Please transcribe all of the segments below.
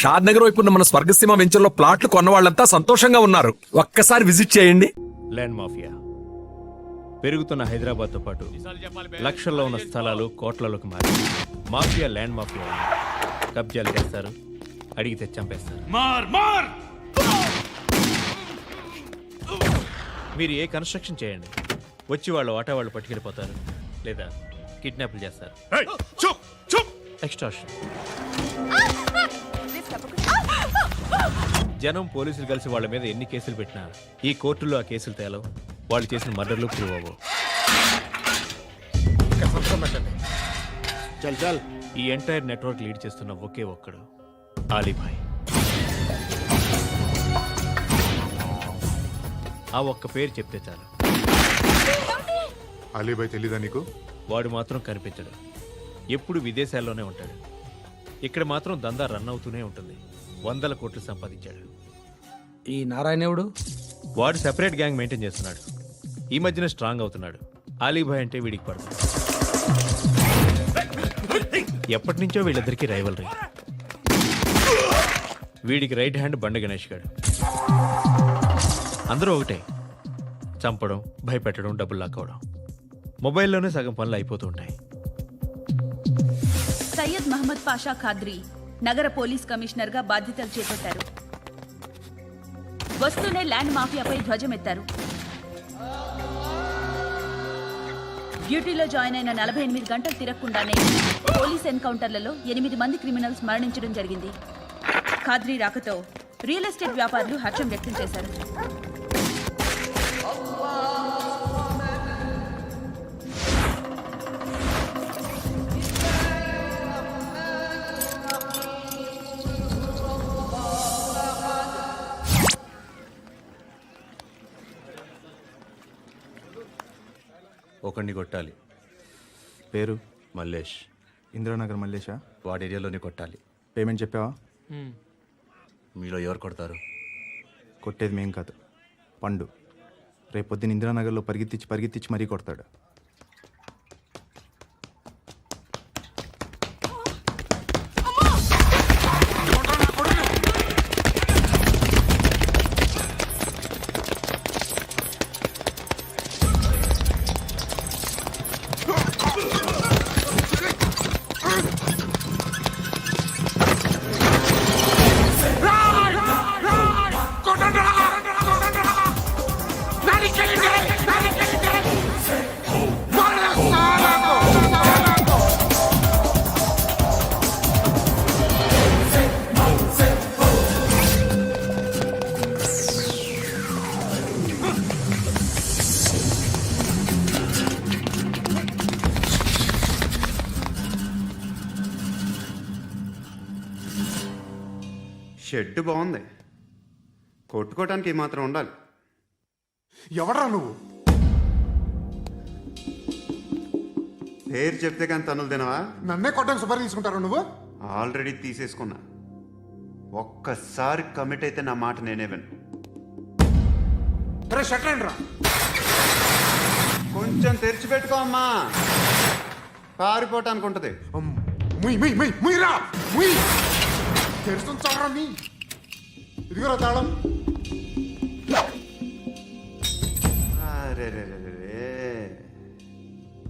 షాద్ నగర్ వైపు ఉన్న మన స్వర్గసీమ వెంచర్లో ప్లాట్లు కొన్న వాళ్ళంతా సంతోషంగా ఉన్నారు. ఒక్కసారి విజిట్ చేయండి. ల్యాండ్ మాఫియా పెరుగుతున్న హైదరాబాద్తో పాటు లక్షల్లో ఉన్న స్థలాలు కోట్లలోకి మారి మాఫియా ల్యాండ్ మాఫియా కబ్జాలు చేస్తారు, అడిగితే చంపేస్తారు. మీరు ఏ కన్స్ట్రక్షన్ చేయండి, వచ్చి వాళ్ళు వాటా వాళ్ళు పట్టుకెళ్ళిపోతారు, లేదా కిడ్నాప్లు చేస్తారు. ఎక్స్ట్రాషన్. జనం పోలీసులు కలిసి వాళ్ళ మీద ఎన్ని కేసులు పెట్టినా ఈ కోర్టుల్లో ఆ కేసులు తేలవు, వాళ్ళు చేసిన మర్డర్లు ప్రూవ్ అవ్వవు. ఈ ఎంటైర్ నెట్వర్క్ లీడ్ చేస్తున్న ఒకే ఒక్కడు ఆలీభాయ్. ఆ ఒక్క పేరు చెప్తే చాలు. అలీభాయ్ తెలీదా నీకు? వాడు మాత్రం కనిపించడు, ఎప్పుడు విదేశాల్లోనే ఉంటాడు. ఇక్కడ మాత్రం దందా రన్ అవుతూనే ఉంటుంది. 100 కోట్లు సంపాదించాడు. ఈ నారాయణవుడు వాడు సెపరేట్ గ్యాంగ్ మెయింటైన్ చేస్తున్నాడు. ఈ మధ్యన స్ట్రాంగ్ అవుతున్నాడు. ఆలీభాయ్ అంటే వీడికి పడదు. ఎప్పటి నుంచో వీళ్ళిద్దరికీ రైవల్రీ. వీడికి రైట్ హ్యాండ్ బండ గణేష్ గాడు. అందరూ ఒకటే, చంపడం, భయపెట్టడం, డబ్బులు లాక్కోవడం. మొబైల్లోనే సగం పనులు అయిపోతూ ఉంటాయి. సయ్యద్ మహమ్మద్ పాషా ఖాద్రీ నగర పోలీస్ కమిషనర్ గా బాధ్యతలు చేపట్టారు. వస్తూనే ల్యాండ్ మాఫియాపై ధ్వజమెత్తారు. డ్యూటీలో జాయిన్ అయిన 48 గంటలు తిరగకుండానే పోలీస్ ఎన్కౌంటర్లలో 8 మంది క్రిమినల్స్ మరణించడం జరిగింది. ఖాద్రీ రాకతో రియల్ ఎస్టేట్ వ్యాపారులు హర్షం వ్యక్తం చేశారు. ఒకడిని కొట్టాలి. పేరు? మల్లేష్. ఇందిరానగర్ మల్లేషా? వాడి ఏరియాలోనే కొట్టాలి. పేమెంట్ చెప్పావా? మీలో ఎవరు కొడతారు? కొట్టేది మేం కాదు, పండు. రేపొద్దున ఇందిరానగర్లో పరిగెత్తించి మరీ కొడతాడు. షెడ్ బాగుంది, కొట్టుకోవటానికి ఏమాత్రం ఉండాలి. ఎవడరా నువ్వు? పేరు చెప్తే కానీ తనులు తినవా? నన్నే కొట్టడానికి సుపారీ తీసుకుంటారా నువ్వు? ఆల్రెడీ తీసేసుకున్నా. ఒక్కసారి కమిట్ అయితే నా మాట నేనే విను. కొంచెం తెరిచిపెట్టుకో అమ్మా, పారిపోవటానికి ఉంటుంది. ఇదిగోరా తాళం. అరే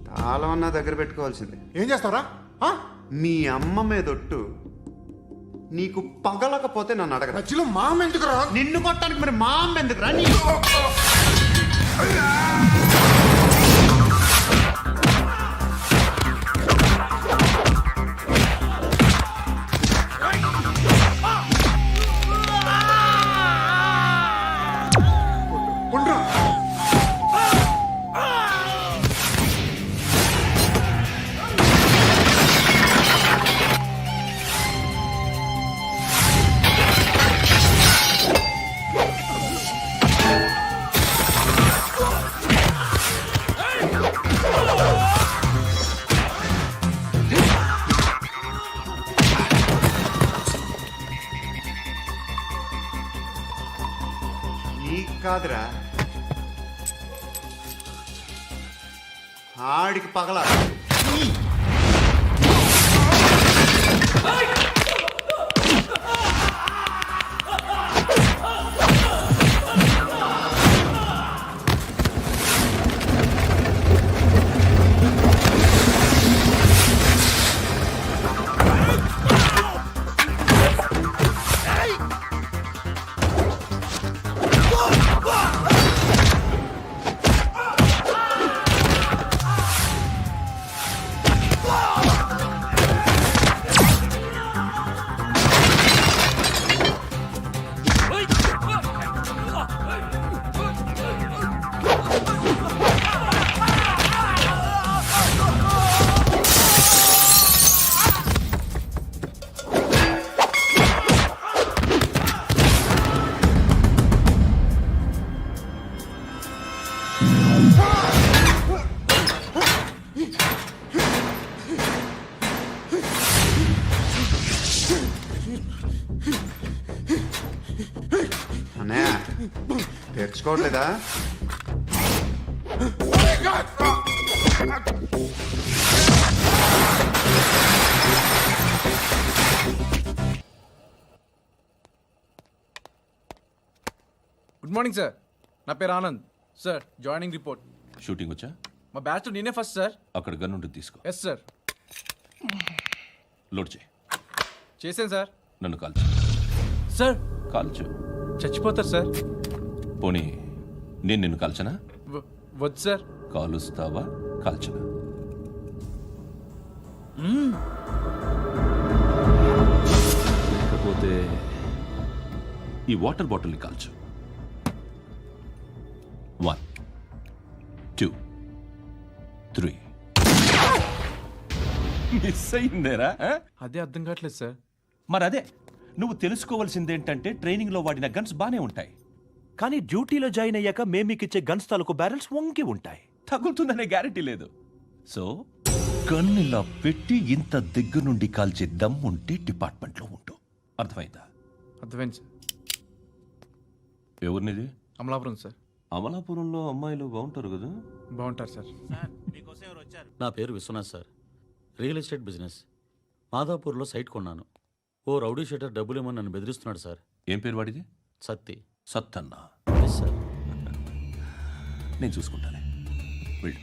తాళం అన్నా దగ్గర పెట్టుకోవాల్సిందే. ఏం చేస్తావరా? మీ అమ్మ మీదొట్టు, నీకు పగలకపోతే నన్ను అడగ. మధ్యలో మా అమ్మ ఎందుకు రా? నిన్ను కొట్టడానికి మరి మా అమ్మ ఎందుకు రా? కాదురా, ఆడికి పగల. అన్నయ్య తెరుచుకోవట్లేదా? గుడ్ మార్నింగ్ సార్, నా పేరు Anand sir. Joining report. Shooting వచ్చా? మా బ్యాచ్ నేనే ఫస్ట్ సార్. అక్కడ గన్ ఉంటుంది తీసుకో. Yes sir. లోడ్ చేయి. చేశాను సార్. నన్ను కాల్చు. సార్ కాల్చు. చచ్చిపోతారు సార్. పోనీ నేను నిన్ను కాల్చనా? వద్దు సార్. కాలుస్తావా కాల్చనా? లేకపోతే ఈ వాటర్ బాటిల్ని కాల్చు. 1 2 3. మిస్ అయిందేరా? అదే అర్థం కావట్లేదు సార్. మరి అదే నువ్వు తెలుసుకోవాల్సిందేంటంటే ట్రైనింగ్లో వాడిన గన్స్ బానే ఉంటాయి, కానీ డ్యూటీలో జాయిన్ అయ్యాక మేము మీకు ఇచ్చే గన్స్ తాలూకు బ్యారెల్స్ వంగి ఉంటాయి. తగులుతుందనే గ్యారెంటీ లేదు. సో గన్ ఇలా పెట్టి ఇంత దగ్గర నుండి కాల్చే దమ్ ఉంటే డిపార్ట్మెంట్లో ఉంటూ. అర్థమైందా? అర్థమైంది సార్. ఎవరినిది? అమలాపురం సార్. అమలాపురంలో అమ్మాయిలు బాగుంటారు కదా? బాగుంటారు సార్. నా పేరు Vishwanath sir. Real estate business. మాదాపూర్లో సైట్ కొన్నాను. ఓ రౌడీ షీటర్ డబ్బులు ఇవ్వమని నన్ను బెదిరిస్తున్నాడు సార్. ఏం పేరు వాడిది? సత్తి. సత్తన్న. Yes sir. నేను చూసుకుంటానే. వెళ్ళు.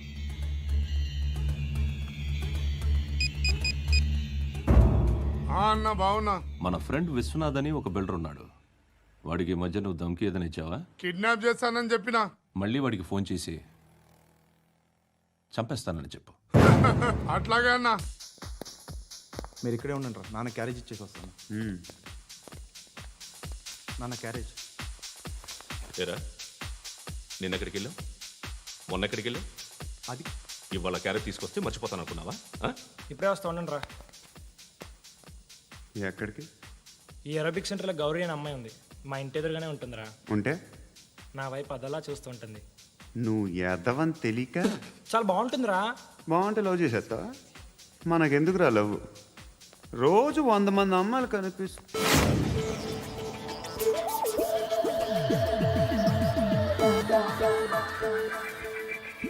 అన్న బావున్నా. మన ఫ్రెండ్ విశ్వనాథ్ అని ఒక బిల్డర్ ఉన్నాడు. వాడికి ఈ మధ్య నువ్వు ధమ్కి ఏదైనా ఇచ్చావా? కిడ్నాప్ చేస్తానని చెప్పినా. మళ్ళీ వాడికి ఫోన్ చేసి చంపేస్తానని చెప్పు. అట్లాగే అన్న. మీరు ఇక్కడే ఉండండి రా, నాన్న క్యారేజ్ ఇచ్చేసి వస్తాను. నాన్న క్యారేజ్. ఏరా నిన్న ఎక్కడికి వెళ్ళావు? మొన్న ఎక్కడికి వెళ్ళావు? అది ఇవాళ క్యారెట్ తీసుకొస్తే మర్చిపోతాను అనుకున్నావా? ఇప్పుడే వస్తా ఉండండి రా. ఎక్కడికి? ఈ అరబిక్ సెంటర్లో గౌరీ అనే అమ్మాయి ఉంది. మా ఇంటి ఎదురుగానే ఉంటుందిరా. ఉంటే నా వైపు అదలా చూస్తూ ఉంటుంది. నువ్వు ఎదవని తెలియక చాలా బాగుంటుందిరా. బాగుంటే లవ్ చేసేస్తావా? మనకెందుకురా లవ్? రోజు 100 మంది అమ్మాయిలు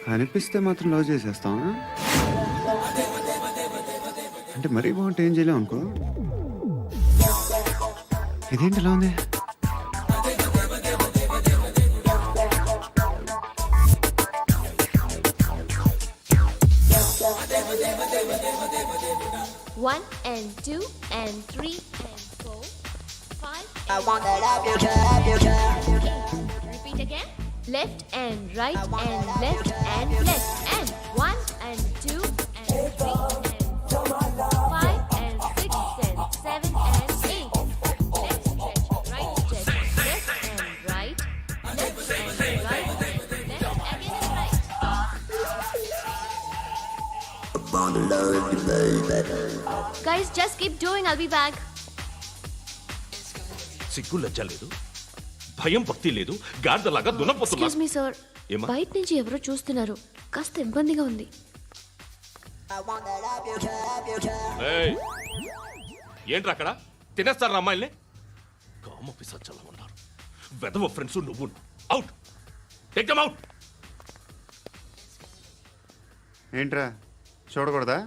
కనిపిస్తే మాత్రం లవ్ చేసేస్తాం. అంటే మరీ బాగుంటే ఏం చేయలేం అనుకో. ఇదేంటి ఇలా ఉంది? One and 2 and 3 and 4, 5. I wanna love you. Repeat again. Left and right and left and left and 1 and 2 and 3 and 4, 5 and 6 and 7 and 8. Left stretch, right stretch, left and right, left and right, left again and right. Guys, just keep doing. I'll be back. సిగ్గు లజ్జ లేదు, భయం భక్తి లేదు, గాడిదలాగా దున్నపోతున్నా. Excuse me, sir. ఏమా? బయట నుంచి ఎవరో చూస్తున్నారు. కాస్త ఇబ్బందిగా ఉంది. ఏయ్, ఏంట్రా అక్కడ? తినేస్తారా అమ్మాయిల్ని? కామ పిశాచాలా ఉన్నారు. వెదవ ఫ్రెండ్స్ నువ్వు. Out, take them out. ఏంట్రా చూడకూడదా?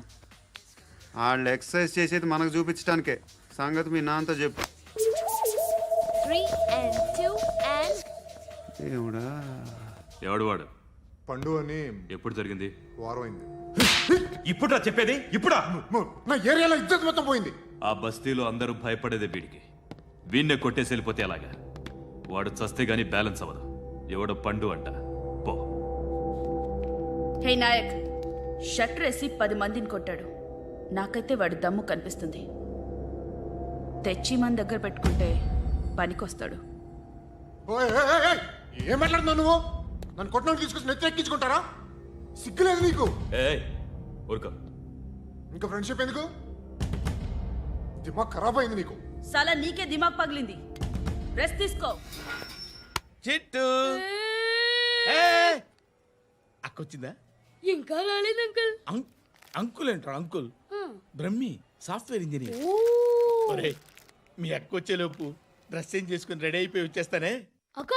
వాళ్ళు ఎక్సర్సైజ్ చేసేది మనకు చూపించడానికే. సంగతి మీ నాన్నతో చెప్పు. 3 and 2 and దేవుడా. ఎవడు వాడు? పండు అని. ఎప్పుడు జరిగింది? వారం అయింది. ఇప్పుడా చెప్పేది? ఇప్పుడా? నా ఏరియాలో ఇజ్జత్ మొత్తం పోయింది. ఆ బస్తీలో అందరూ భయపడేదే వీడికి. వీణ్ణే కొట్టేసి వెళ్ళిపోతే అలాగా? వాడు చస్తే గానీ బ్యాలెన్స్ అవ్వదు. ఎవడో పండు అంట. పో. హే నాయక్, షట్టర్ వేసి 10 మందిని కొట్టాడు. నాకైతే వాడి దమ్ము కనిపిస్తుంది. తెచ్చి మన దగ్గర పెట్టుకుంటే పనికొస్తాడు. ఓయ్, ఏయ్, ఏయ్, ఏయ్, ఏం మాట్లాడుతున్నావు నువ్వు? నన్ను కొట్టడానికి తీసుకొచ్చి నెత్తి ఎక్కించుకుంటారా? సిగ్గులేదు నీకు? ఏయ్ ఊరుకో. ఇంకా ఫ్రెండ్షిప్ ఎందుకు? దిమాగ్ ఖరాబ్ అయింది నీకు. సాలా నీకే దిమాగ్ పగిలింది. రెస్ట్ తీసుకో. చిట్టు అక్కొచ్చిందా? ఇంకా రాలేదు అంకుల్. అంకుల్ ఏంట్రా? Uncle Brahmi software engineer. ఒరేయ్, మీ అక్క వచ్చేలోపు డ్రెస్ చేంజ్ చేసుకుని రెడీ అయిపోయి వచ్చేస్తానే. అక్క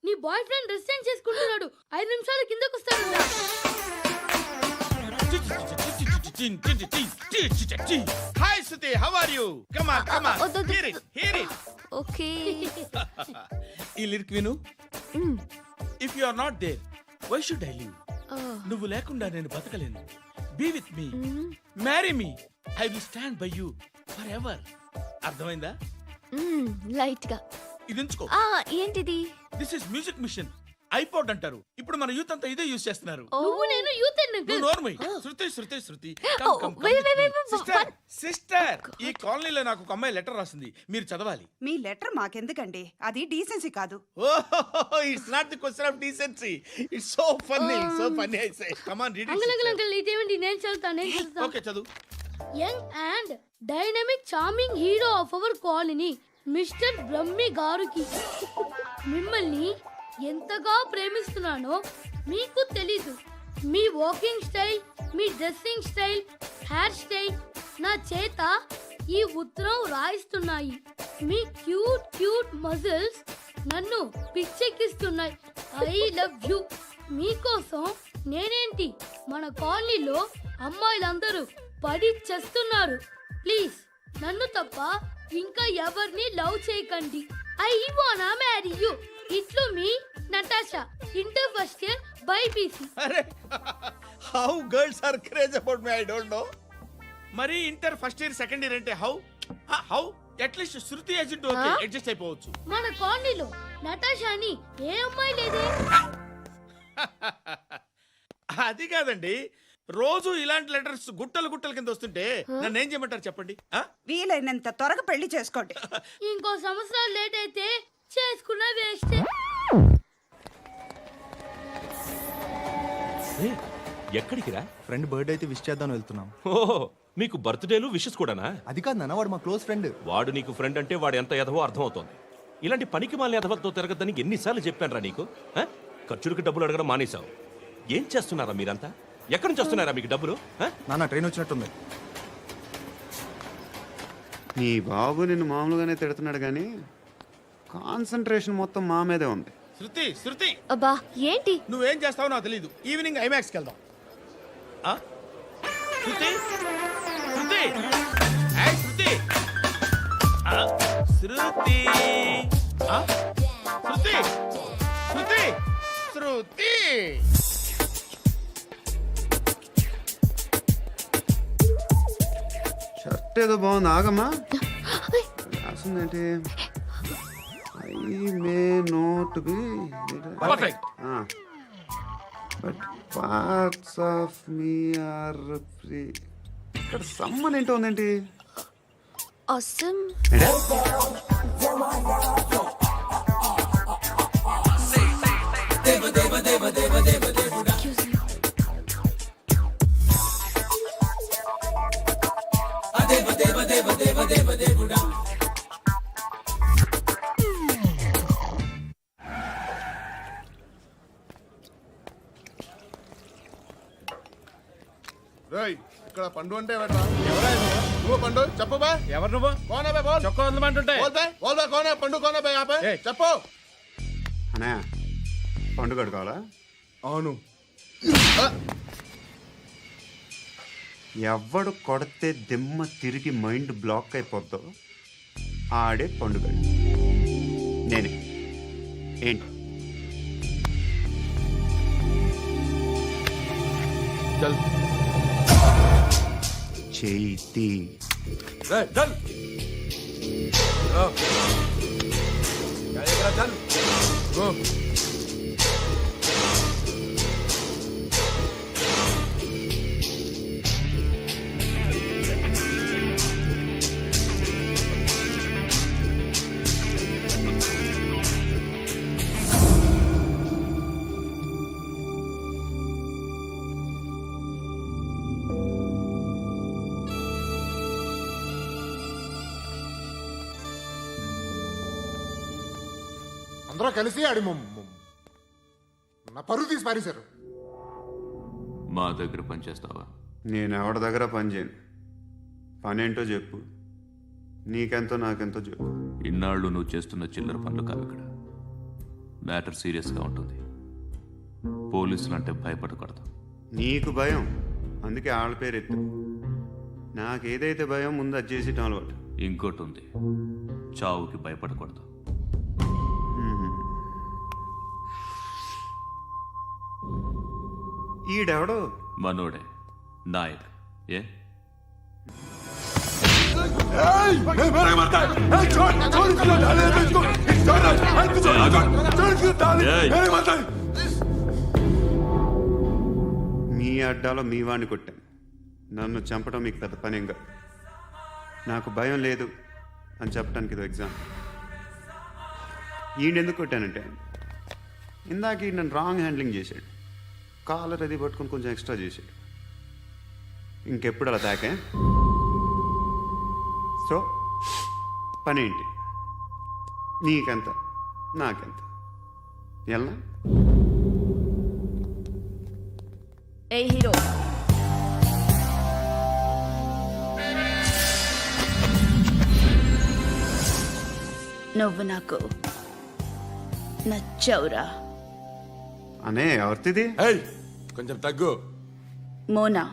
నీ బాయ్ ఫ్రెండ్ డ్రెస్ చేంజ్ చేసుకుంటున్నాడు, 5 నిమిషాలు కిందకు వస్తాడు. Hi Suthi, how are you? Come on come on, hear it hear it. Okay. ఈ లిరిక్ విను. If you are not there why should I live? నువ్వు లేకుండా నేను బతకలేను. Be with me, marry me, I will stand by you forever. అర్థమైందా? Light గా. ఇది ఉంచుకో. ఏంటిది? This is music machine, iPod అంటారు. ఇప్పుడు మన యూత్ అంతా ఇదే యూస్ చేస్తున్నారు. నువ్వు నేను యూత్ నువ్వు నోర్మై. శృతి శృతి శృతి. సిస్టర్, సిస్టర్, ఈ కాలనీలో నాకు ఒక అమ్మాయి లెటర్ రాసింది, మీరు చదవాలి. మీ లెటర్ మాకెందుకండి, అది డీసెన్సీ కాదు. Oh, it's not the question of decency, it's so funny, so funny. I say come on read uncle uncle it. Uncle ఇదేంటి? నేను చదువుతాను. ఓకే చదువు. Young and dynamic charming hero of our colony mister Brahmi గారికి మిమ్మల్ని ఎంతగా ప్రేమిస్తున్నానో మీకు తెలీదు. మీ వాకింగ్ స్టైల్, మీ డ్రెస్సింగ్ స్టైల్, హెయిర్ స్టైల్ నా చేత ఈ ఉత్తరం రాయిస్తున్నాయి. మీ క్యూట్ క్యూట్ మజిల్స్ నన్ను పిచ్చెక్కిస్తున్నాయి. I love you. మీకోసం నేనేంటి, మన కాలనీలో అమ్మాయిలందరూ పడి చేస్తున్నారు. ప్లీజ్ నన్ను తప్ప ఇంకా ఎవరిని లవ్ చేయకండి. ఐ వానా మ్యారీ యూ. ఇట్లు మీ Natasha, inter first year BiPC. అరే, how girls are craze about me I don't know. మరి inter first year second year అంటే how how at least Shruti agent okay adjust అయిపోవచ్చు. మన కాలనీలో నటాషా అని ఏ అమ్మాయి లేదే. అది కాదండి, రోజు ఇలాంటి లెటర్స్ గుట్టలు గుట్టల కింద వస్తుంటే నన్ను ఏం చేయమంటారు చెప్పండి? వీలైనంత త్వరగా పెళ్లి చేసుకోండి. ఇంకో సంవత్సరాలు లేట్ అయితే చేసుకున్న వేస్ట్. ఎక్కడికి రా? ఫ్రెండ్ బర్త్డే అయితే విష్ చేద్దాం వెళ్తున్నాం. ఓహో, మీకు బర్త్డేలు విషెస్ కూడానా? అది కాదు నాన్న, వాడు మా క్లోజ్ ఫ్రెండ్. వాడు నీకు ఫ్రెండ్ అంటే వాడు ఎంత ఎదవో అర్థమవుతోంది. ఇలాంటి పనికి మాలిన ఎదవలతో తిరగద్దని ఎన్నిసార్లు చెప్పానురా నీకు? ఖర్చులకు డబ్బులు అడగడం మానేశావు. ఏం చేస్తున్నారా మీరంతా? ఎక్కడి నుంచి వస్తున్నారా మీకు డబ్బులు? నాన్న ట్రైన్ వచ్చినట్టుంది. నీ బాబు నిన్ను మామూలుగానే తిడుతున్నాడు కానీ కాన్సన్ట్రేషన్ మొత్తం మా మీదే ఉంది. శృతి శృతి, అబ్బా ఏంటి? నువ్వేం చేస్తావో నాకు తెలీదు. ఈవినింగ్ ఐమాక్స్కి వెళ్దాం. శృతి శృతి, ఏయ్ శృతి, శృతి, శృతి, శృతి, శృతి. షర్ట్ ఏదో బాగుంది, ఆగమ్మా. రాసిందేంటి? I may not be perfect. But parts of me are free. ఇక్కడ సమ్మన్ ఏంటో ఉందేంటి? awesome. ఇక్కడ పండు అంటే నువ్వు పండు చెప్పు బా. ఎవరు నువ్వు? కోనా బే బోల్. చొక్కా వదలమంటుంటే బోల్ బే కోనా పండు కోనా బే ఆపే చెప్పు. అనే పండు కడుకోవాలా? అవును. ఎవడు కొడితే దిమ్మ తిరిగి మైండ్ బ్లాక్ అయిపోద్దో ఆడే పండుగ. నేనే. ఏంటి? చేతి అందరూ కలిసి ఆడి నా పరువు తీసి పారేశారు. మా దగ్గర పనిచేస్తావా? నేను ఎవరి దగ్గర పని చేయను. పని ఏంటో చెప్పు. నీకెంతో నాకెంతో చెప్పు. ఇన్నాళ్ళు నువ్వు చేస్తున్న చిల్లర పనులు కావు ఇక్కడ. మ్యాటర్ సీరియస్గా ఉంటుంది. పోలీసులు అంటే భయపడకూడదు. నీకు భయం, అందుకే ఆళ్ళ పేరు ఎత్తు. నాకేదైతే భయం ముందు అది చేసేటం అలవాటు. ఇంకోటి ఉంది, చావుకి భయపడకూడదు. ఈడెవడో మనోడే నాయక్. ఏ మీ అడ్డాలో మీ వాడిని కొట్టాను. నన్ను చంపడం మీకు పెద్ద పనేం కాదు. నాకు భయం లేదు అని చెప్పడానికి ఇది ఎగ్జామ్. ఈయన ఎందుకు కొట్టానంటే ఇందాక ఈయన నన్ను రాంగ్ హ్యాండ్లింగ్ చేశాడు. కాలర్ అది పట్టుకొని కొంచెం ఎక్స్ట్రా చేశాడు. ఇంకెప్పుడు అలా తాకే. సో పనేంటి? నీకెంత నాకెంత ఎలా? ఏ హీరో, నువ్వు నాకు నచ్చవురా. అనే ఎవరిది? కొంచెం తగ్గు. మోనా,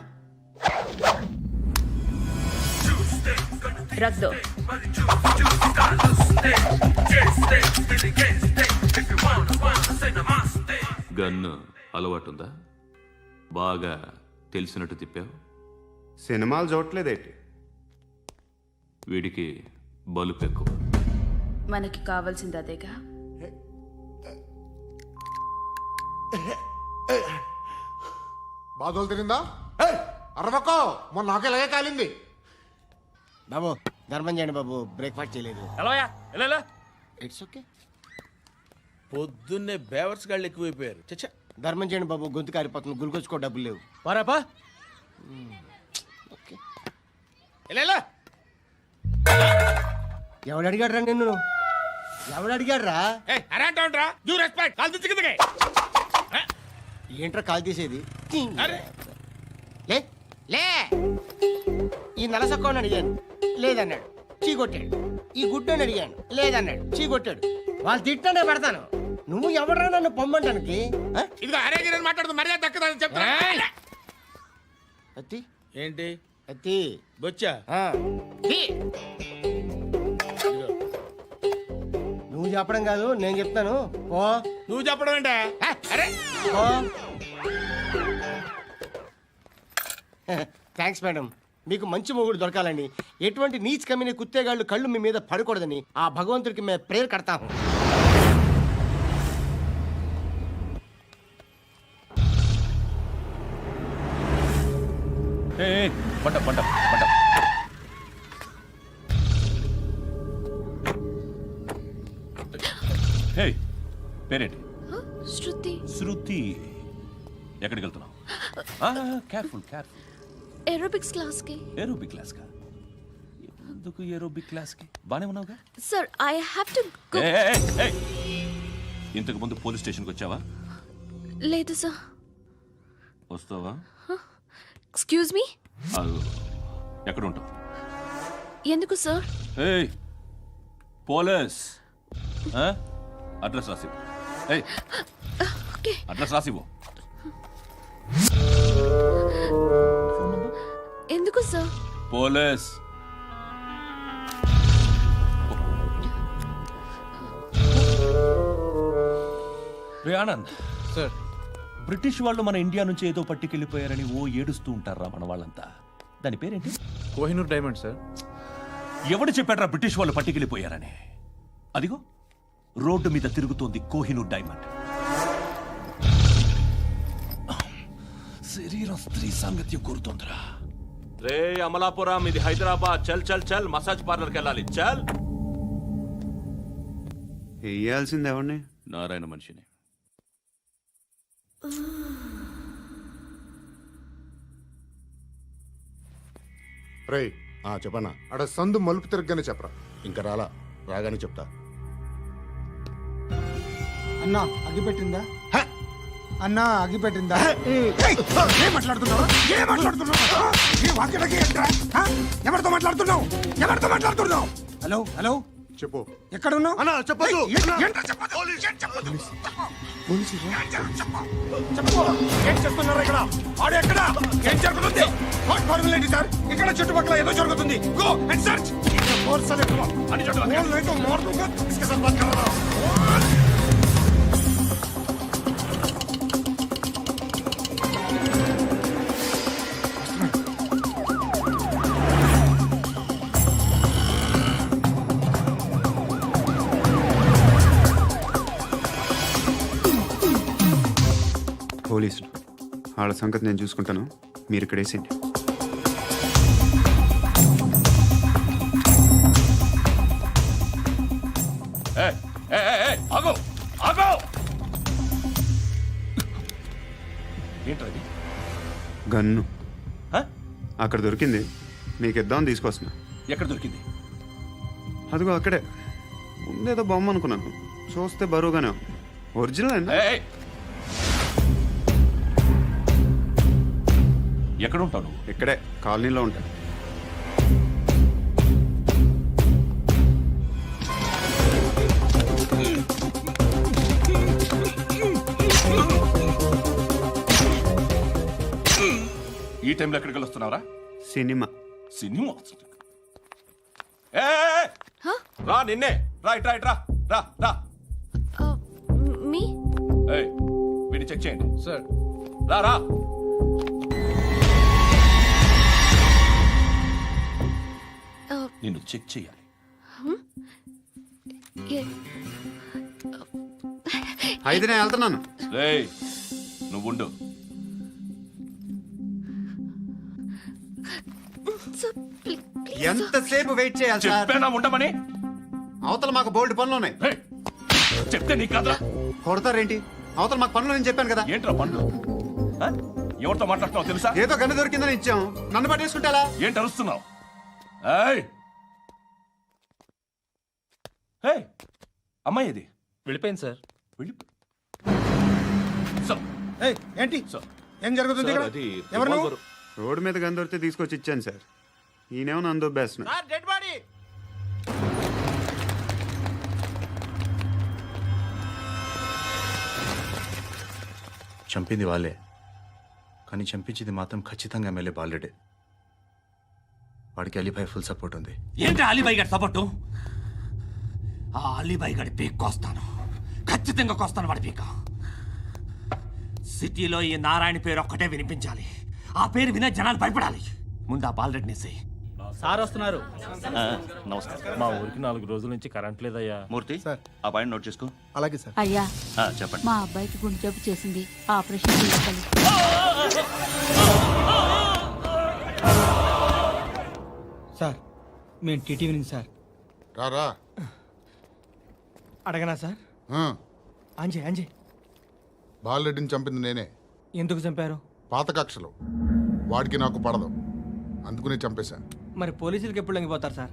రక్ దో. గన్ను అలవాటుందా? బాగా తెలిసినట్టు తిప్పావు. సినిమాలు చూడట్లేదేంటి? వీడికి బలుపు ఎక్కువ. మనకి కావాల్సింది అదేగా. బాధలు తిరిందా? అరవకో, మొన్న నాకు ఇలాగే కాలింది. బాబు ధర్మం చేయండి బాబు, బ్రేక్ఫాస్ట్ చేయలేదు. It's okay. పొద్దున్నే బేవర్స్ గాళ్ళు ఎక్కువైపోయారు. చచ్చా, ధర్మం చేయండి బాబు, గొంతు కారిపోతుంది, గురికొచ్చుకో డబ్బులు లేవు. పారాపా. ఓకే. ఎవడు అడిగాడు రా నిన్ను? ఎవడు అడిగాడు రా? ఏంట్రా కాల్ తీసేది? లే లే. ఈ నలసక్కని అడిగాను, లేదన్నాడు, చీ కొట్టాడు. ఈ గుడ్డని అడిగాను, లేదన్నాడు, చీ కొట్టాడు. వాళ్ళు తిట్టానే పెడతాను. నువ్వు ఎవడరా నన్ను పొమ్మంటానికి? మాట్లాడుతూ మర్యాద దక్కదని చెప్తా. అత్తి ఏంటి అత్తి బొచ్చా? నువ్వు చెప్పడం కాదు, నేను చెప్తాను. ఓ నువ్వు చెప్పడం ఏంటే? అరే థ్యాంక్స్ మేడం. మీకు మంచి మొగుడు దొరకాలని, ఎటువంటి నీచ్ కమ్మిన కుత్తేగాళ్ళు కళ్ళు మీ మీద పడకూడదని ఆ భగవంతుడికి మేము ప్రేయర్ కడతాము. పంట పంట పంట. హే, పేరేంటి? శృతి. శృతి. ఎక్కడికి వెళ్తున్నావు? Careful careful. ఏరోబిక్స్ క్లాస్ కి. ఏరోబిక్ క్లాస్ కా? ఎందుకు ఏరోబిక్ క్లాస్ కి? బానే ఉన్నావుగా? Sir I have to go. ఇంతకు ముందు పోలీస్ స్టేషన్కి వచ్చావా? లేదు సార్. వస్తావా? Excuse me. ఎక్కడ ఉంటావు? ఎందుకు సార్? పోలీస్ అడ్రస్ రాసివ్వు. అడ్రస్ రాసివ్వు. ఎందుకు సార్? పోలీస్. రే ఆనంద్ సార్, బ్రిటిష్ వాళ్ళు మన ఇండియా నుంచి ఏదో పట్టుకెళ్ళిపోయారని ఓ ఏడుస్తూ ఉంటారా మన వాళ్ళంతా. దాని పేరేంటి? Kohinoor diamond sir. ఎవడు చెప్పాడ్రా బ్రిటిష్ వాళ్ళు పట్టుకెళ్ళిపోయారని? అదిగో రోడ్డు మీద తిరుగుతోంది కోహినూర్ డైమండ్. శరీరం స్త్రీ సాంగత్యం కోరుతోందిరా. రే అమలాపురం, ఇది హైదరాబాద్. చల్ చల్ చల్, మసాజ్ పార్లర్కి వెళ్ళాలి. చల్. వేయాల్సింది ఎవరిని? నారాయణ మనిషిని. రే చెప్పన్నా, అడ సందు మలుపు తిరగగానే చెప్పరా. ఇంకా రాగానే చెప్తా. అన్నా అగ్గి పెట్టిందా? అన్న అగిపెట్టిందా ఏం మాట్లాడుతున్నావు ఎవరితో మాట్లాడుతున్నావు హలో హలో చెప్పు. ఎక్కడ ఉన్నావు అన్నా చెప్పదు. ఏం చేస్తున్నారు ఇక్కడ ఆడు ఎక్కడ ఏం జరుగుతుంది వాట్ ఫార్ములేంటి సార్ ఇక్కడ చుట్టుపక్కల ఏదో జరుగుతుంది గో అండ్ సర్చ్ పోలీసులు వాళ్ళ సంగతి నేను చూసుకుంటాను, మీరు ఇక్కడ వేసేయండి. ఆగో ఆగో ఏంటది? గన్ను హ? అక్కడ దొరికింది, మీకు ఇద్దామని తీసుకొస్తున్నా. ఎక్కడ దొరికింది? అదిగో అక్కడే ముందేదో బొమ్మ అనుకున్నాను, చూస్తే బరువుగానే ఉంది. ఒరిజినల్ అండి. ఎక్కడ ఉంటావు? ఇక్కడే కాలనీలో ఉంటాను. ఈ టైంలో ఎక్కడికి వస్తున్నావురా? సినిమా. సినిమా రా, నిన్నే రా, ఇట్రా ఇట్రా, రా రా. మీ వీడిని చెక్ చేయండి. సార్ రా రా. నిన్ను చెక్ చేయాలి. అయితే నేను వెళ్తున్నాను. రేయ్ నువ్వు ఉండు. ఎంతసేపు వెయిట్ చేయాలి సార్? చెప్పేనా ఉండమని? అవతల మాకు బోల్డ్ పనులు ఉన్నాయి. చెప్తే నీకు కాదురా. కొడతారేంటి? అవతల మాకు పనులు నేను చెప్పాను కదా. ఏంట్రా పనులు? ఎవరితో మాట్లాడుతున్నావు తెలుసా? ఏదో గన్ను దొరికిందని ఇచ్చాం, నన్ను పట్టేసుకుంటా. ఏంటి అరుస్తున్నావు? అమ్మాయి ఇది వెళ్ళిపోయింది సార్. ఏంటి ఏం జరుగుతుంది ఇక్కడ? ఎవరు నువ్వు? రోడ్డు మీద గన్ను దొరికితే తీసుకొచ్చి ఇచ్చాను సార్. ఈయనేమో నన్ను దొబ్బేస్తున్నా. Dead body. చంపింది వాళ్ళే, కానీ చంపించింది మాత్రం ఖచ్చితంగా ఎమ్మెల్యే బాలుడే. వాడికి అలీభాయ్ ఫుల్ సపోర్ట్ ఉంది. ఏంటి అలీబాయి గారి సపోర్టు? ఆ అలీబాయి గారి పీక్ కోస్తాను, ఖచ్చితంగా కోస్తాను వాడి పీక. సిటీలో ఈ నారాయణ పేరు ఒక్కటే వినిపించాలి. ఆ పేరు వినే జనాలు భయపడాలి. ముందు ఆ బాలరెడ్డిని నెసేయి. సార్ వస్తున్నారు. నమస్కారం. మా ఊరికి 4 రోజుల నుంచి కరెంట్ లేదయ్యా. మూర్తి ఆ పాయింట్ నోట్ చేసుకో. అలాగే సార్. అయ్యా, చెప్పండి. మా అబ్బాయికి గుండె జబ్బు చేసింది, ఆపరేషన్ చేయాలి. సార్ మేము టీటీవీ నుంచి సార్. రారా. అడగనా సార్? అంజయ్ బాలరెడ్డిని చంపింది నేనే. ఎందుకు చంపారు? పాత కక్షలు, వాడికి నాకు పడదు, అందుకునే చంపేశా. మరి పోలీసులకు ఎప్పుడు లొంగిపోతారు సార్?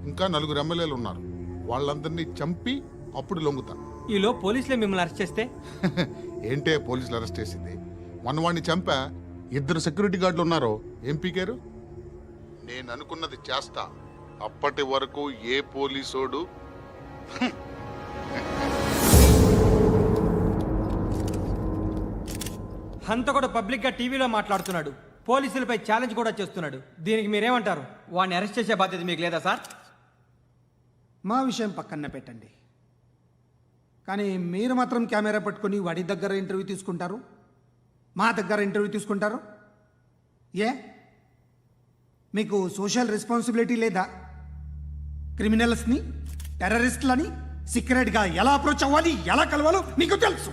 ఇంకా 4 ఎమ్మెల్యేలు ఉన్నారు, వాళ్ళందరినీ చంపి అప్పుడు లొంగుతా. ఈలో పోలీసులే మిమ్మల్ని అరెస్ట్ చేస్తే? ఏంటే పోలీసులు అరెస్ట్ చేసింది? మొన్న వాడిని చంపా, 2 సెక్యూరిటీ గార్డులు ఉన్నారో ఏం పీకారు? నేను అనుకున్నది చేస్తా, అప్పటి వరకు ఏ పోలీసోడు హంతకుడు పబ్లిక్ గా టీవీలో మాట్లాడుతున్నాడు, పోలీసులపై ఛాలెంజ్ కూడా చేస్తున్నాడు. దీనికి మీరేమంటారు? వాడిని అరెస్ట్ చేసే బాధ్యత మీకు లేదా సార్? మా విషయం పక్కన పెట్టండి, కానీ మీరు మాత్రం కెమెరా పట్టుకొని వాడి దగ్గర ఇంటర్వ్యూ తీసుకుంటారు, మా దగ్గర ఇంటర్వ్యూ తీసుకుంటారు. ఏ మీకు సోషల్ రెస్పాన్సిబిలిటీ లేదా? క్రిమినల్స్ని, టెర్రరిస్టులని సీక్రెట్గా ఎలా అప్రోచ్ అవ్వాలి, ఎలా కలవాలో మీకు తెలుసు.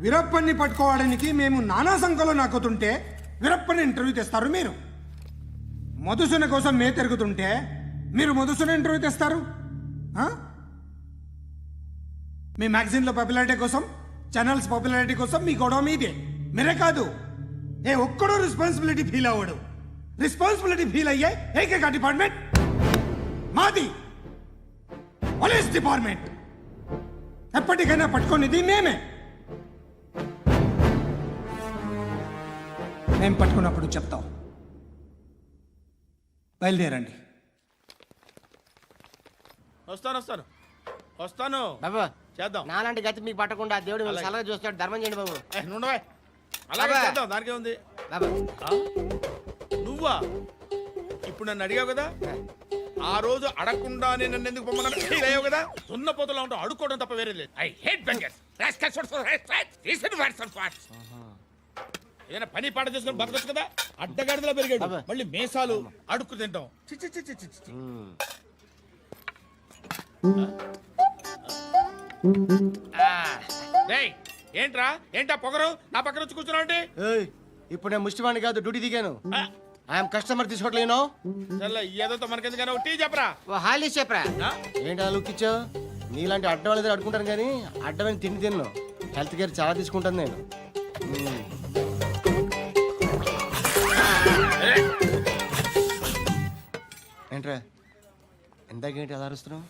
వీరప్పన్ని పట్టుకోవడానికి మేము నానా సంఖ్యలో నాకుతుంటే వీరప్పని ఇంటర్వ్యూ తెస్తారు మీరు. మధుసూన కోసం మే తిరుగుతుంటే మీరు మధుసూన ఇంటర్వ్యూ తెస్తారు. మీ మ్యాగజైన్లో పాపులారిటీ కోసం, ఛానల్స్ పాపులారిటీ కోసం మీ గొడవ మీదే. మీరే కాదు, ఏ ఒక్కడో రెస్పాన్సిబిలిటీ ఫీల్ అవ్వడు. రెస్పాన్సిబిలిటీ ఫీల్ అయ్యే ఏకైక డిపార్ట్మెంట్ మాది, పోలీస్ డిపార్ట్మెంట్. ఎప్పటికైనా పట్టుకునేది మేమే. మేము పట్టుకున్నప్పుడు చెప్తాం. బయలుదేరండి. వస్తాను బాబు చేద్దాం. నాలాంటి గతి మీకు పట్టకుండా దేవుడు మిమ్మల్ని సలహా చూస్తాడు. ధర్మం చేయండి బాబు. నుండవే అలాగే అబ్బా. చేద్దాం, దానికే ఉంది. బాబు నువ్వా ఇప్పుడు నన్ను అడిగావు కదా, ఆ రోజు అడగకుండానే నన్ను ఎందుకు పొమ్మన్నాను ఫీల్ అయ్యావు కదా. సున్న పోతలో ఉంటావు, అడుక్కోవడం తప్ప వేరే లేదు. I hate bangers. ఏదైనా పని పాట చేసుకుని బతకొచ్చు కదా. అడ్డగాడిదలా పెరిగాడు, మళ్ళీ మేసాలు అడుక్కు తింటాం. చి చి చి చి చి చి. డేయ్, ఏంటా పొగరు నా పక్కన వచ్చి కూర్చున్నావు అంటే? ఏయ్, ఇప్పుడు నేను ముష్టివాణి కాదు, డ్యూటీ దిగాను. ఐఎమ్ కస్టమర్ తీసుకోవట్లేను. ఏదో మనకెందుకైనా టీ చెప్పరా. హాలీ చెప్పరా. ఏంటి అలా లుక్ ఇచ్చావు? నీలాంటి అడ్డ వాళ్ళ దగ్గర అడుకుంటాను కానీ అడ్డమైన తిండి తిన్ను. హెల్త్ కేర్ చాలా తీసుకుంటాను నేను. ఏంట్రా ఎందాకేంటి అలా అరుస్తున్నావు?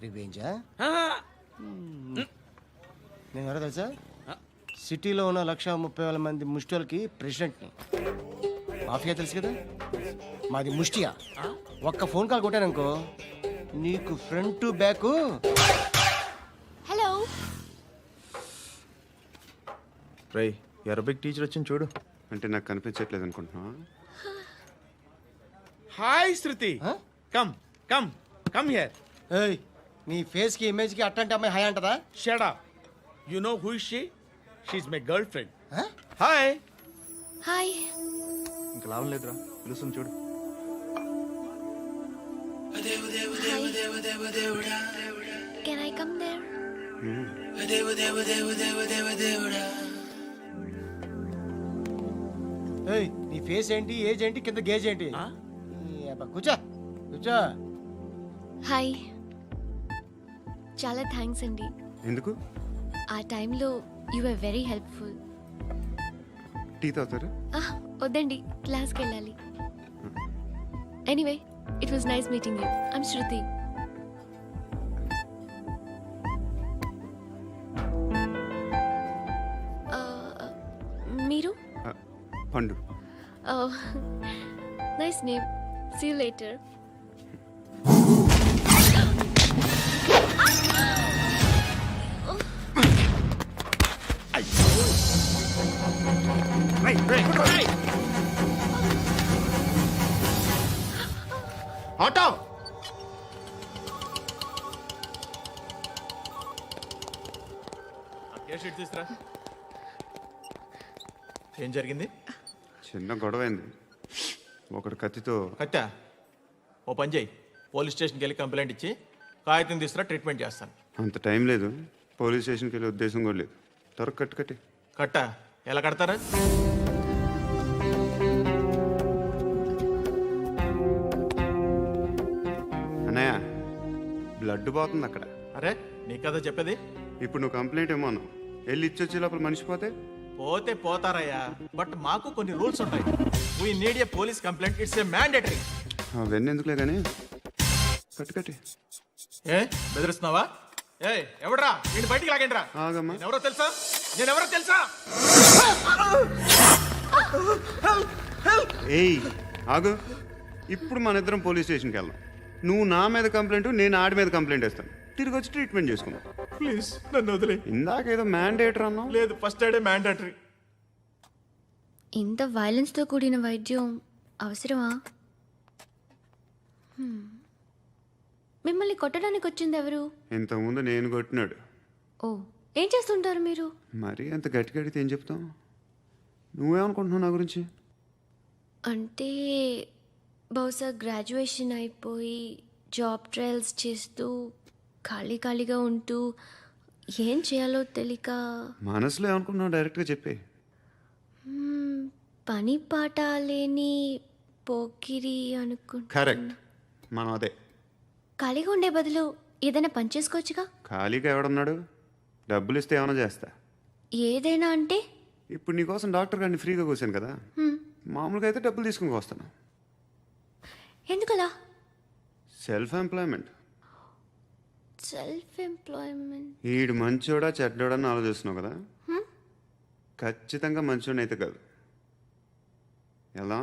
రివేంజా? నేను ఎవరో తెలుసా? సిటీలో ఉన్న 130,000 మంది ముష్టిలకి ప్రెసిడెంట్ని. మాఫియా తెలుసు కదా, మాది ముష్టియా. ఒక్క ఫోన్ కాల్ కొట్టాననుకో నీకు ఫ్రంట్ టు బ్యాక్. హలో రై అరబిక్ టీచర్ వచ్చింది చూడు. అంటే నాకు కనిపించట్లేదు అనుకుంటున్నా. Hi Shruti, come come come here. ఏయ్, నీ ఫేస్ కి ఇమేజ్ కి అట్టంటే అమ్మాయి హాయ్ అంటదా? Shut up. You know who is she? She is my girlfriend. Hi. Hi. ఇంకా లాభం లేదురా, పిలుస్తుంది చూడు. Can I come there? ఏయ్, నీ ఫేస్ ఏంటి, ఏజ్ ఏంటి, కింద గేజ్ ఏంటి? కూర్చో కూర్చో. హాయ్. చాలా థ్యాంక్స్ అండి. ఎందుకు? ఆ టైంలో you are very helpful. Tea తాగుతారా? వద్దండి, క్లాస్కి వెళ్ళాలి. Anyway, it was nice meeting you. I'm Shruti. మీరు? Pandu. Nice name. See you later. Auto తీసుకురా. ఏం జరిగింది? చిన్న గొడవ అయింది. ఒకడు కత్తితో. కట్టా? ఓ పని చేయి, పోలీస్ స్టేషన్కి వెళ్ళి కంప్లైంట్ ఇచ్చి కాగితం తీసుకురా, ట్రీట్మెంట్ చేస్తాను. అంత టైం లేదు, పోలీస్ స్టేషన్కి వెళ్ళే ఉద్దేశం కూడా లేదు. త్వరగా కట్టు కట్టి. కట్టా? ఎలా కడతారా? అన్నయ్య, బ్లడ్ పోతుంది అక్కడ. అరే, నీ కదా చెప్పేది. ఇప్పుడు నువ్వు కంప్లైంట్ ఏమో అన్నావు, వెళ్ళి ఇచ్చొచ్చే లోపల మనిషి పోతే పోతే పోతారయ్యా, బట్ మాకు కొన్ని రూల్స్ ఉంటాయి. We need a police complaint, it's a mandatory. అవన్నీ ఎందుకులే కానీ కట్టు కట్టి. ఏ బెదిరిస్తున్నావా? ఏ ఎవడ్రా నేను బయటికి లాగండి రా. ఆగమ్మా. ఎవరో తెలుసా? నేనెవరో తెలుసా? ఏయ్ ఆగు, ఇప్పుడు మన ఇద్దరం పోలీస్ స్టేషన్కి వెళ్దాం. నువ్వు నా మీద కంప్లైంట్, నేను ఆడి మీద కంప్లైంట్ వేస్తాను. తిరిగి వచ్చి ట్రీట్మెంట్ చేసుకుందాం. ప్లీజ్ నన్ను వదిలే. ఇందాకేదో మ్యాండేటర్ అన్నావు. లేదు, ఫస్ట్ ఎయిడే మ్యాండేటరీ. ఇంత వైలెన్స్తో కూడిన వైద్యం అవసరమా? మిమ్మల్ని కొట్టడానికి వచ్చింది ఎవరు? ఇంతకుముందు నేను కొట్టినాడు. ఓ, ఏం చేస్తుంటారు మీరు? మరీ అంత గట్టి గడితే ఏం చెప్తాం? నువ్వేమనుకుంటున్నావు నా గురించి? అంటే బహుశా గ్రాడ్యుయేషన్ అయిపోయి జాబ్ ట్రయల్స్ చేస్తూ ఖాళీగా ఉంటూ ఏం చేయాలో తెలియక. మనసులో ఏమనుకుంటున్నావు డైరెక్ట్గా చెప్పే. పని పాట లేని పోకిరి అనుకుంటా. కరెక్ట్, మనం అదే. ఖాళీగా ఉండే బదులు ఏదైనా పని చేసుకోవచ్చుగా. ఖాళీగా ఎవడన్నాడు? డబ్బులు ఇస్తే ఏమైనా చేస్తా. ఏదైనా అంటే? ఇప్పుడు నీకోసం డాక్టర్ గారిని ఫ్రీగా కూర్చాను కదా, మామూలుగా అయితే డబ్బులు తీసుకుని వస్తాను. ఎందుకలా? Self employment. Self employment. ఈడు మంచోడా చెడ్డోడా అని ఆలోచిస్తున్నావు కదా. ఖచ్చితంగా మంచోడని అయితే కాదు. ఎలా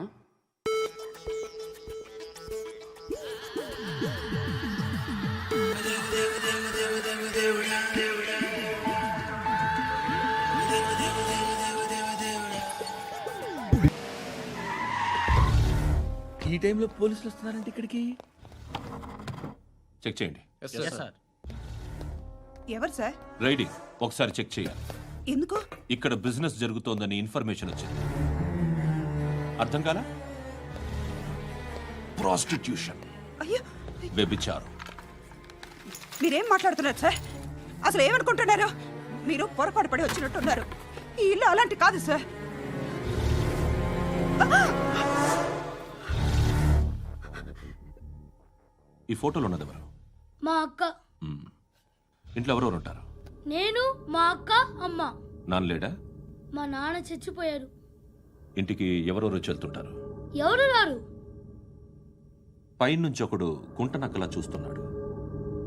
ఈ టైంలో పోలీసులు వస్తున్నారంటే ఇక్కడికి. చెక్ చేయండి. సార్. ఎవరు సార్? రైడీ ఒకసారి చెక్ చేయాలి. ఎందుకు? ఇక్కడ బిజినెస్ జరుగుతోందని ఇన్ఫర్మేషన్ వచ్చింది. అర్థం కాలా? ప్రాస్టిట్యూషన్, అయ్యో, వ్యభిచారం. మీరేం మాట్లాడుతున్నారు సార్? అసలు ఏమనుకుంటున్నారు? మీరు పొరపాటు పడి వచ్చినట్టున్నారు. ఈ ఇల్లు అలాంటి కాదు సార్. ఈ ఫోటోలో ఉన్నది ఎవరు? మా అక్క. మ్మ్. ఇంట్లో ఎవరెవరు ఉంటారు? నేను, మా అక్క, అమ్మ. నాన్న లేడా? మా నాన్న చచ్చిపోయారు. ఇంటికి ఎవరెవరు వచ్చి వెళ్తుంటారు? ఎవరు రారు. పైనుంచి ఒకడు కుంటనక్కలా చూస్తున్నాడు.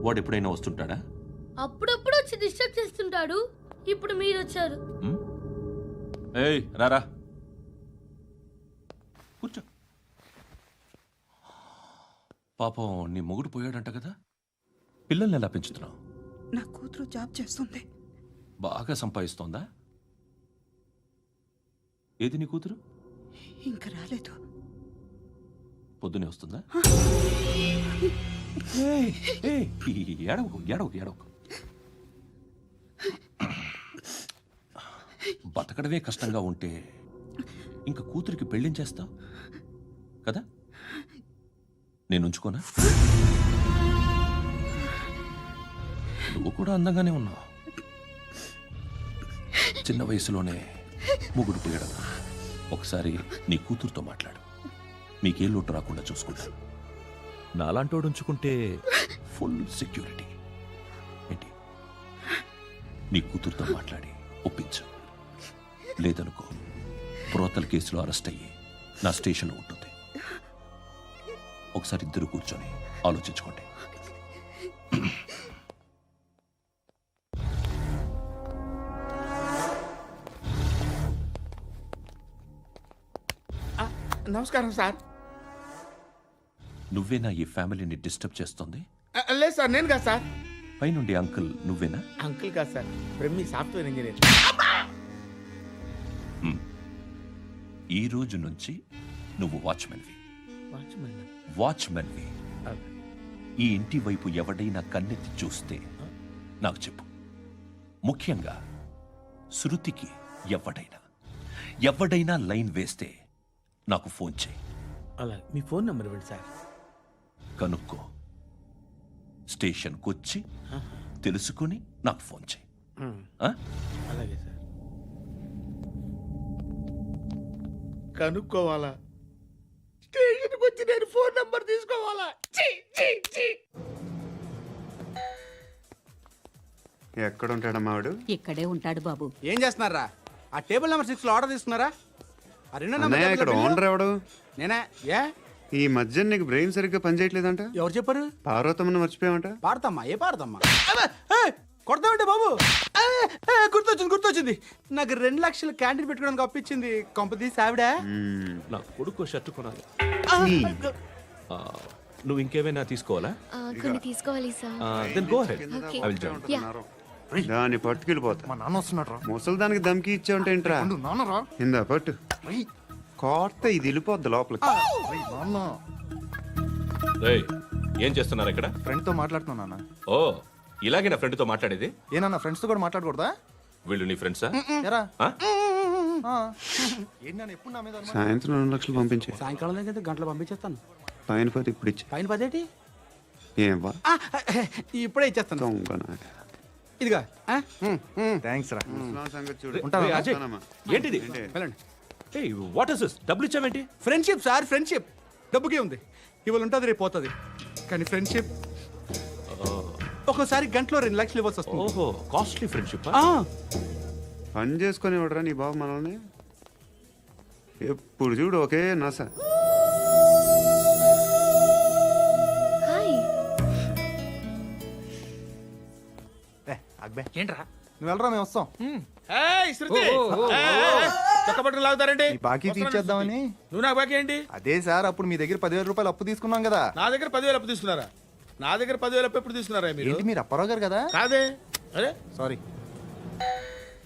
వాడు ఎప్పుడైనా వస్తుంటాడా? అప్పుడప్పుడు వచ్చి డిస్టర్బ్ చేస్తుంటాడు. ఇప్పుడు మీరు వచ్చారు. మ్మ్? ఏయ్ రారా, కూర్చో. పాపం నీ మొగుడు పోయాడంట కదా, పిల్లల్ని ఎలా పెంచుతున్నావు? నా కూతురు జాబ్ చేస్తుంది. బాగా సంపాదిస్తోందా? ఏది నీ కూతురు? ఇంకా రాలేదు. పొద్దునే వస్తుందా? ఏయ్, ఏయ్, ఏడవకు ఏడవకు ఏడవకు. బతకడమే కష్టంగా ఉంటే ఇంకా కూతురికి పెళ్ళించేస్తావు కదా? నేను ఉంచుకోనా? నువ్వు కూడా అందంగానే ఉన్నావు. చిన్న వయసులోనే ముగుడు పోయడం. ఒకసారి నీ కూతురుతో మాట్లాడు. మీకే లోటు రాకుండా చూసుకుంటాను. నాలాంటోడు ఉంచుకుంటే ఫుల్ సెక్యూరిటీ. ఏంటి? నీ కూతురుతో మాట్లాడి ఒప్పించు. లేదనుకో, ప్రోతల కేసులో అరెస్ట్ అయ్యి నా స్టేషన్లో ఉంటుంది. ఒకసారి ఇద్దరు కూర్చొని ఆలోచించుకోండి. నమస్కారం సార్. నువ్వేనా ఈ ఫ్యామిలీని డిస్టర్బ్ చేస్తుంది? లేదు సార్, నేను కాదు సార్. పైనుండి అంకుల్ నువ్వేనా? అంకుల్ కాదు సార్, బ్రహ్మి సాఫ్ట్వేర్ ఇంజనీర్. ఈ రోజు నుంచి నువ్వు వాచ్మెన్వి. వాచ్మెన్. వాచ్మెన్వి. ఈ ఇంటి వైపు ఎవడైనా కన్నెత్తి చూస్తే నాకు చెప్పు. ముఖ్యంగా శృతికి ఎవడైనా లైన్ వేస్తే నాకు ఫోన్ చేయి. అలా మీ ఫోన్ నెంబర్ ఇవ్వండి సార్. కనుక్కో, స్టేషన్కి వచ్చి తెలుసుకుని నాకు ఫోన్ చేయి. ఆ? అలాగే సార్. కనుక్కోవాలా? స్టేషన్కి వచ్చి నేను ఫోన్ నంబర్ తీసుకోవాలా? ఎక్కడ ఉంటాడమ్మా వాడు? ఇక్కడే ఉంటాడు బాబు. ఏం చేస్తున్నారా? ఆ టేబుల్ నెంబర్ 6 లో ఆర్డర్ తీసుకున్నారా? ఆ రెండో అన్నయ్య, ఇక్కడ ఓనర్ ఎవడు? నేనే. ఏ ఈ మధ్య నీకు బ్రెయిన్ సరిగ్గా పనిచేయట్లేదంట. ఎవరు చెప్పారు? పార్వతమ్మను మర్చిపోయామంట. పాడతామ్మా. ఏ పాడతామ్మా? కొడతామంటే బాబు. గుర్తొచ్చింది. నాకు 2 లక్షలు క్యాంటీన్ పెట్టుకోవడానికి అప్పించింది కొంపతీసి ఆవిడ. నా కొడుకు షర్ట్ కొనాలి. నువ్వు ఇంకేమైనా తీసుకోవాలా? కొన్ని తీసుకోవాలి sir. Then go ahead. Okay. I will join. దాన్ని పట్టుకెళ్ళిపోతా. మా నాన్న వస్తున్నాడు. ముసలి దానికి దమ్కి ఇచ్చావంటే ఏంట్రా? నాన్నరా. ఇందా పట్టు. కోర్త ఇది వెళ్ళిపోద్ది లోపలికి. నాన్న రేయ్, ఏం చేస్తున్నారు ఇక్కడ? ఫ్రెండ్ తో మాట్లాడుతున్నా నాన్న. ఓ, ఇలాగే నా ఫ్రెండ్తో మాట్లాడేది? ఏనా ఫ్రెండ్స్ తో కూడా మాట్లాడకూడదా? వీళ్ళు నీ ఫ్రెండ్సా? ఎరా ఆ? ఏంటి నాన్న ఎప్పుడు నా మీద అనుమానం? సాయంత్రం 2 లక్షలు పంపించే. సాయంకాలం దగ్గర గంటలు పంపించేస్తాను. పైన 10 ఇప్పుడు ఇచ్చే. పైన 10 ఏం వా ఇప్పుడే ఇచ్చేస్తాను. దొంగనా. ఇదిగా థ్యాంక్స్ రా. ముసలాం సంగతి చూడు. ఉంటావా? రేయ్, అజయ్, వస్తానమ్మా. ఏంటిది? వెళ్ళండి. ఏయ్, వాట్ ఇస్ దిస్? డబ్బులు ఇచ్చావేంటి? Friendship sir, friendship. డబ్బుకే ఉంది. ఇవాళ ఉంటుంది, రేపు పోతుంది. కానీ ఫ్రెండ్షిప్ ఒక్కోసారి గంటలో 2 లక్షలు ఇవ్వాల్సి వస్తుంది. ఓహో, కాస్ట్లీ ఫ్రెండ్షిప్. పని చేసుకొని ఇవ్వడరా నీ బాబు మనల్ని. ఎప్పుడు చూడు ఒకే నస. హాయ్. అక్బే ఏంట్రా? నువ్వు వెళ్ళరా, మేము వస్తాం. ఏయ్ శృతి. ఏయ్, చక్కబట్టలు లాగుతారండి బాకీ తీర్చేద్దామని. నువ్వు నాకు బాకీ ఏంటి? అదే సార్, అప్పుడు మీ దగ్గర 10,000 రూపాయలు అప్పు తీసుకున్నాం కదా. నా దగ్గర 10,000 అప్పు తీసుకున్నారా? నా దగ్గర 10,000 అప్పు ఎప్పుడు తీసుకున్నారా మీరు? ఏంటి మీరు అప్పారావు గారు కదా? కాదే. అరే సారీ.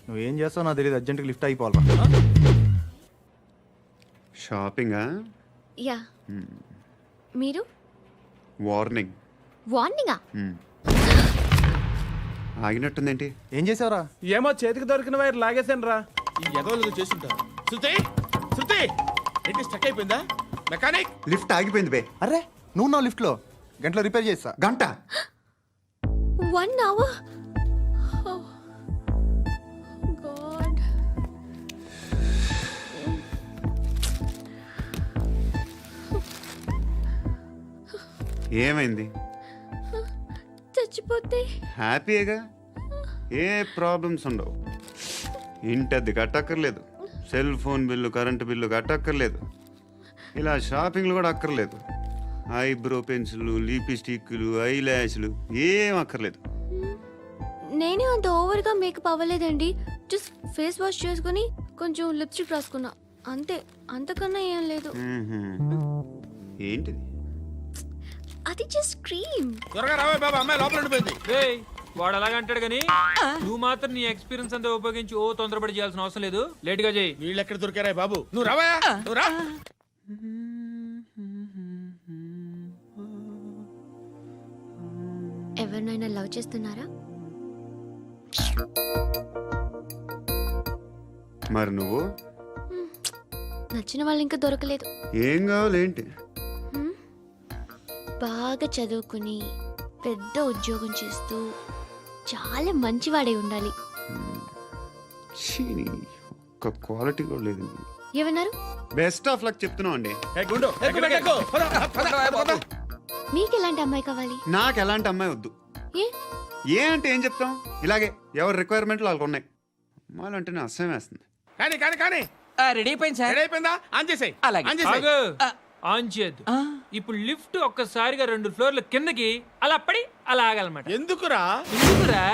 నువ్వేం చేస్తావు నాకు తెలియదు, అర్జెంట్గా లిఫ్ట్ అయిపోవాలి. షాపింగా? యా. మీరు? వార్నింగ్. వార్నింగా? ఆగినట్టుందేంటి? ఏం చేసావురా? ఏమో చేతికి దొరికిన వైర్ లాగేసాను రా. ఈ ఎగవలు చేస్తుంటారు. శృతి శృతి ఏంటి స్టక్ అయిపోయిందా? మెకానిక్ లిఫ్ట్ ఆగిపోయింది బే. అరే నువ్వు నా లిఫ్ట్లో గంటలో రిపేర్ చేస్తా. గంట? 1 hour? Oh, God. ఏమైంది? చచ్చిపోతే హ్యాపీగా, ఏ ప్రాబ్లమ్స్ ఉండవు. ఇంటద్ది కట్టక్కర్లేదు, cell phone bill, current bill కట్టక్కర్లేదు, ఇలా షాపింగ్లు కూడా అక్కర్లేదు. ఐబ్రో పెన్సిల్, లిప్స్టిక్లు, ఐ ల్యాష్లు ఏం అక్కర్లేదు. నేనే అంత ఓవర్గా మేకప్ అవ్వలేదండి. జస్ట్ ఫేస్ వాష్ చేసుకుని కొంచెం లిప్స్టిక్ రాసుకున్నా అంతే. అంతకన్నా ఏం లేదు. ఏంటిది? అది జస్ట్ క్రీమ్. త్వరగా రావే బాబా, అమ్మాయి లోపల ఉండిపోయింది. వాడు అలాగంటాడు కానీ నువ్వు మాత్రం నీ ఎక్స్పీరియన్స్ అంతా ఉపయోగించి ఓ తొందరపడి చేయాల్సిన అవసరం లేదు. లేట్ గా చేయి. వీళ్ళు ఎక్కడ దొరికారా బాబు? నువ్వు రావా, నువ్వు రా. ఎవరినైనా లవ్ చేస్తున్నారా? మరి నువ్వు? నచ్చిన వాళ్ళు ఇంకా దొరకలేదు. ఏం కావాలేంటి? బాగా చదువుకుని పెద్ద ఉద్యోగం చేస్తూ చాలా మంచివాడే ఉండాలి. ఒక్క క్వాలిటీ కూడా లేదు. ఏమన్నారు? బెస్ట్ ఆఫ్ లక్ చెప్తున్నావు అండి. మీకు ఎలాంటి అమ్మాయి కావాలి? నాకు ఎలాంటి అమ్మాయి వద్దు. ఏ అంటే ఏం చెప్తాం, ఇలాగే ఎవరి రిక్వైర్మెంట్లు వాళ్ళకు ఉన్నాయి. అమ్మాయిలు అంటేనే అసహ్యం వేస్తుంది. కానీ కానీ కానీ రెడీ అయిపోయింది సార్. రెడీ అయిపోయిందా? ఆన్ చేసేయ్. ఆన్ చేసేయ్. ఆన్ చేయద్దు. ఇప్పుడు లిఫ్ట్ ఒక్కసారిగా 2 ఫ్లోర్ల కిందకి అలా పడి అలా ఆగాలన్నమాట. ఎందుకురా? ఎందుకురా?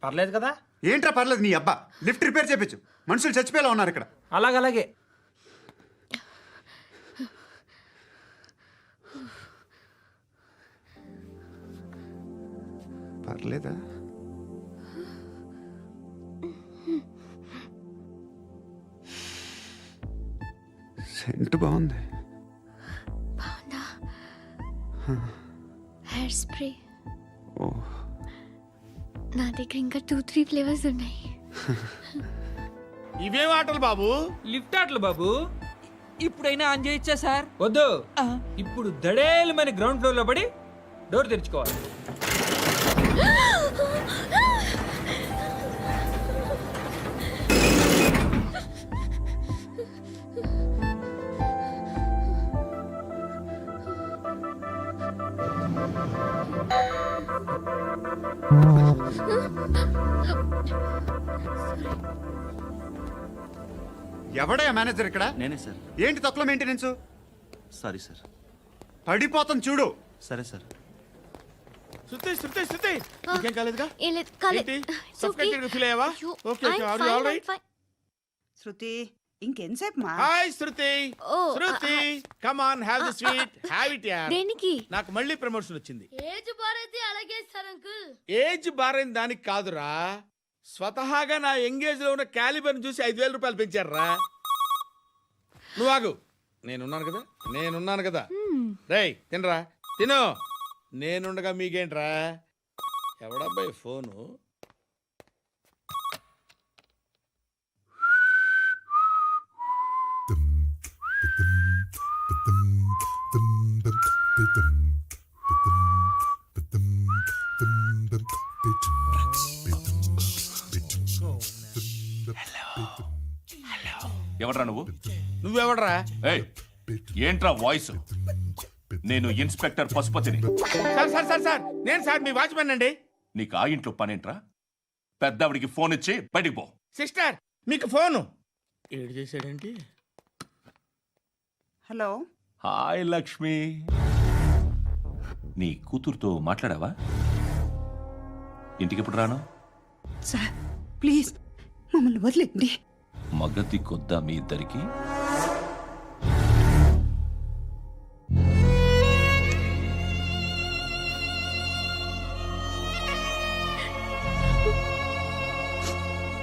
పర్లేదు కదా? ఏంట్రా పర్లేదు నీ అబ్బా. లిఫ్ట్ రిపేర్ చేయించు, మనుషులు చచ్చిపోయేలా ఉన్నారు ఇక్కడ. అలాగే. పర్లేదా? సెంట్ బాగుంది. బాగుందా? Hair spray. ఓ, నా దగ్గర ఇంకా 2-3 ఫ్లేవర్స్ ఉన్నాయి. ఇవేం ఆటలు బాబు? లిఫ్ట్ ఆటలు బాబు. ఇప్పుడైనా ఆన్ చేయొచ్చా సార్? వద్దు. ఇప్పుడు దడేలమని గ్రౌండ్ ఫ్లోర్ లో పడి డోర్ తెరుచుకోవాలి. ఎవడయ్యా మేనేజర్ ఇక్కడ? నేనే సార్. ఏంటి తక్కువ మెయింటెనెన్స్? Sorry sir. పడిపోతాం చూడు. సరే సార్. శృతి శృతి శృతి ఇంకేం కాలేదుగా? ఏం లేదు, కాలేదు. ఏంటి? Suffocated గా ఫీల్ అయ్యావా? Okay okay, are you all right? Shruti ఇంకెంతసేపు మా? Hi Shruti. Oh, Shruti come on, have the sweet, have it యార్. దేనికి? నాకు మళ్ళీ ప్రమోషన్ వచ్చింది. ఏజ్ బారైతే అలాగే సార్ అంకుల్. ఏజ్ బారైన దానికి కాదురా, స్వతహాగా నా ఎంగేజ్ లో ఉన్న క్యాలిబర్ చూసి 5,000 రూపాయలు పెంచారా. నువ్వు ఆగు, నేనున్నాను కదా. రేయ్ తినరా, తిను. నేనుండగా మీకేంట్రా? ఎవడబ్బాయి ఫోను? ఎవడ్రా నువ్వు? నువ్వెవడరా? ఏయ్, ఏంట్రా వాయిస్? నేను ఇన్స్పెక్టర్ పశుపతిని. సార్ సార్ సార్ సార్ నేను సార్ మీ వాచ్మెన్ అండి. నీకు ఆ ఇంట్లో పనేంట్రా? పెద్దవిడికి ఫోన్ ఇచ్చి బయటికి పో. సిస్టర్ మీకు ఫోను. ఏడు చేశాడేంటి? Hello hi Lakshmi. నీ కూతురుతో మాట్లాడావా? ఇంటికి ఎప్పుడు రాను? సార్ ప్లీజ్ మమ్మల్ని వదిలేండి. మగతి కొద్దా మీ ఇద్దరికి?